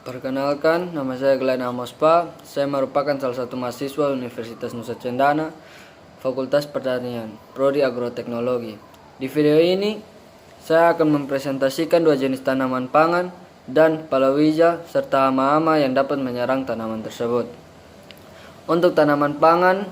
Perkenalkan, nama saya Glenn Amospa. Saya merupakan salah satu mahasiswa Universitas Nusa Cendana, Fakultas Pertanian, Prodi Agroteknologi. Di video ini, saya akan mempresentasikan dua jenis tanaman pangan dan palawija serta hama-hama yang dapat menyerang tanaman tersebut. Untuk tanaman pangan,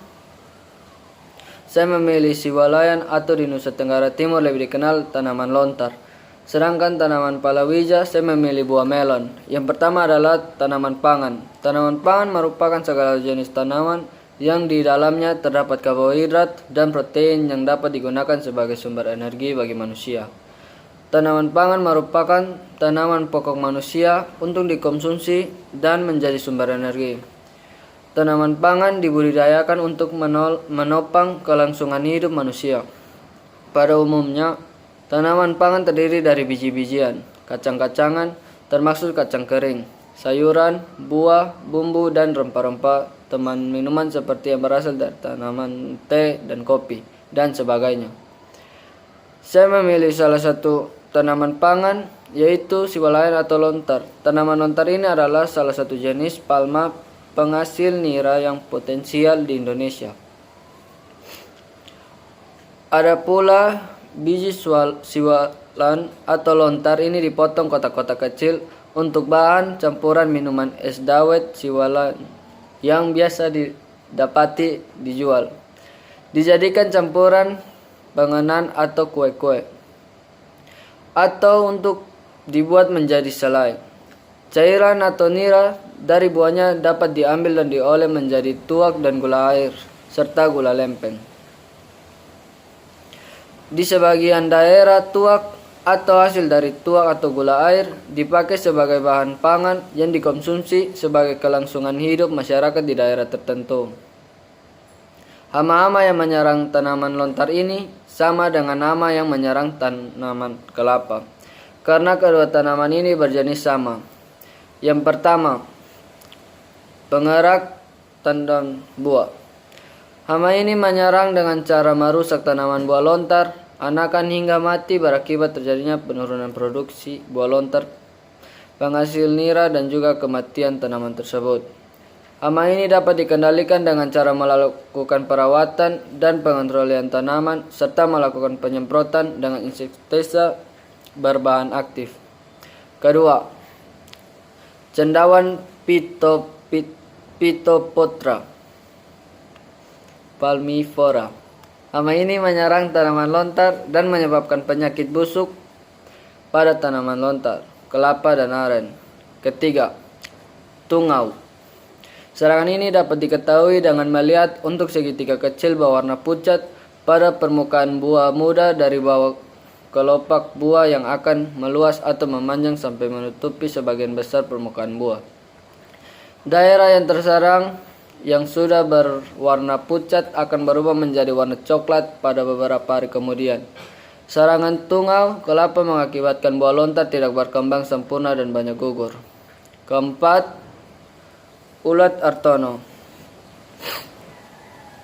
saya memilih siwalayan atau di Nusa Tenggara Timur lebih dikenal tanaman lontar. Sedangkan tanaman palawija saya memilih buah melon. Yang pertama adalah tanaman pangan. Tanaman pangan merupakan segala jenis tanaman yang di dalamnya terdapat karbohidrat dan protein yang dapat digunakan sebagai sumber energi bagi manusia. Tanaman pangan merupakan tanaman pokok manusia untuk dikonsumsi dan menjadi sumber energi. Tanaman pangan dibudidayakan untuk menopang kelangsungan hidup manusia. Pada umumnya, tanaman pangan terdiri dari biji-bijian, kacang-kacangan, termasuk kacang kering, sayuran, buah, bumbu, dan rempah-rempah, teman minuman seperti yang berasal dari tanaman teh dan kopi, dan sebagainya. Saya memilih salah satu tanaman pangan, yaitu siwalayan atau lontar. Tanaman lontar ini adalah salah satu jenis palma penghasil nira yang potensial di Indonesia. Ada pula biji siwalan atau lontar ini dipotong kotak-kotak kecil untuk bahan campuran minuman es dawet siwalan yang biasa didapati dijual. Dijadikan campuran panganan atau kue-kue, atau untuk dibuat menjadi selai. Cairan atau nira dari buahnya dapat diambil dan diolah menjadi tuak dan gula air, serta gula lempeng. Di sebagian daerah, tuak atau hasil dari tuak atau gula air dipakai sebagai bahan pangan yang dikonsumsi sebagai kelangsungan hidup masyarakat di daerah tertentu. Hama-hama yang menyerang tanaman lontar ini sama dengan hama yang menyerang tanaman kelapa, karena kedua tanaman ini berjenis sama. Yang pertama, pengerak tandang buah. Hama ini menyerang dengan cara merusak tanaman buah lontar, anakan hingga mati berakibat terjadinya penurunan produksi buah lontar, penghasil nira, dan juga kematian tanaman tersebut. Hama ini dapat dikendalikan dengan cara melakukan perawatan dan pengontrolan tanaman, serta melakukan penyemprotan dengan insektisida berbahan aktif. Kedua, cendawan Phytophthora palmifera. Hama ini menyerang tanaman lontar dan menyebabkan penyakit busuk pada tanaman lontar, kelapa, dan aren. Ketiga, tungau. Serangan ini dapat diketahui dengan melihat untuk segitiga kecil berwarna pucat pada permukaan buah muda dari bawah kelopak buah yang akan meluas atau memanjang sampai menutupi sebagian besar permukaan buah. Daerah yang terserang yang sudah berwarna pucat akan berubah menjadi warna coklat pada beberapa hari kemudian. Serangan tungau kelapa mengakibatkan buah lontar tidak berkembang sempurna dan banyak gugur. Keempat, ulat artono.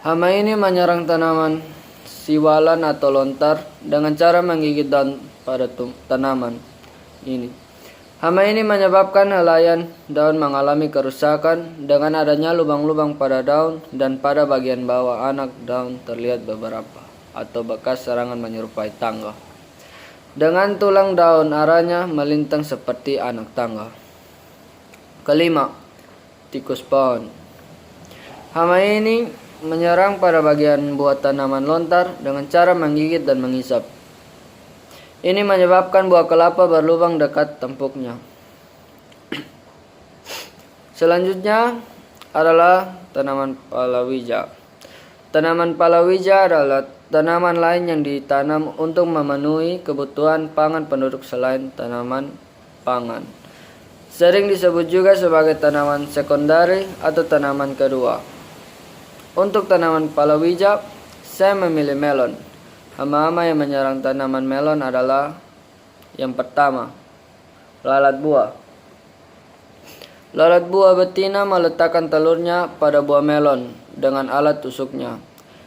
Hama ini menyerang tanaman siwalan atau lontar dengan cara menggigit daun pada tanaman ini. Hama ini menyebabkan helaian daun mengalami kerusakan dengan adanya lubang-lubang pada daun, dan pada bagian bawah anak daun terlihat beberapa atau bekas serangan menyerupai tangga, dengan tulang daun arahnya melintang seperti anak tangga. Kelima, tikus pohon. Hama ini menyerang pada bagian buah tanaman lontar dengan cara menggigit dan menghisap. Ini menyebabkan buah kelapa berlubang dekat tempuknya. Selanjutnya adalah tanaman palawija. Tanaman palawija adalah tanaman lain yang ditanam untuk memenuhi kebutuhan pangan penduduk selain tanaman pangan. Sering disebut juga sebagai tanaman sekundari atau tanaman kedua. Untuk tanaman palawija, saya memilih melon. Hama-hama yang menyerang tanaman melon adalah yang pertama, lalat buah. Lalat buah betina meletakkan telurnya pada buah melon dengan alat tusuknya.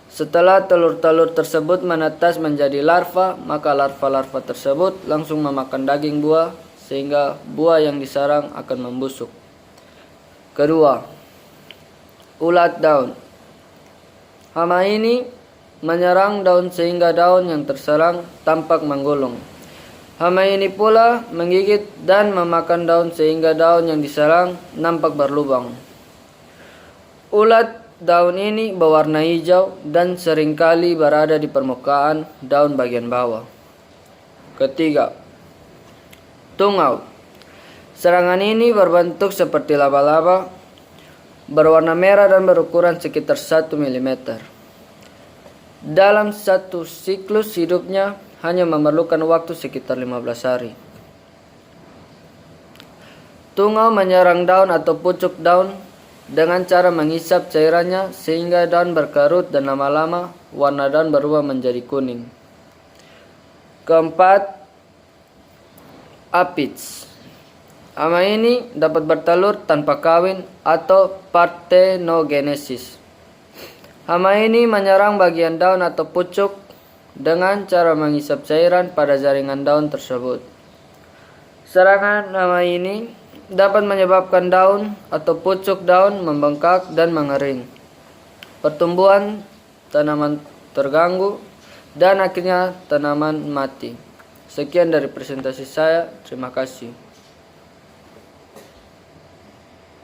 Setelah telur-telur tersebut menetas menjadi larva, maka larva-larva tersebut langsung memakan daging buah sehingga buah yang disarang akan membusuk. Kedua, ulat daun. Hama ini menyerang daun sehingga daun yang terserang tampak menggulung. Hama ini pula menggigit dan memakan daun sehingga daun yang diserang nampak berlubang. Ulat daun ini berwarna hijau dan seringkali berada di permukaan daun bagian bawah. Ketiga, tungau. Serangan ini berbentuk seperti laba-laba, berwarna merah dan berukuran sekitar 1 mm. Dalam satu siklus hidupnya hanya memerlukan waktu sekitar 15 hari. Tungau menyerang daun atau pucuk daun dengan cara menghisap cairannya sehingga daun berkerut dan lama-lama warna daun berubah menjadi kuning. Keempat, aphids. Hama ini dapat bertelur tanpa kawin atau parthenogenesis. Hama ini menyerang bagian daun atau pucuk dengan cara menghisap cairan pada jaringan daun tersebut. Serangan hama ini dapat menyebabkan daun atau pucuk daun membengkak dan mengering, pertumbuhan tanaman terganggu, dan akhirnya tanaman mati. Sekian dari presentasi saya. Terima kasih.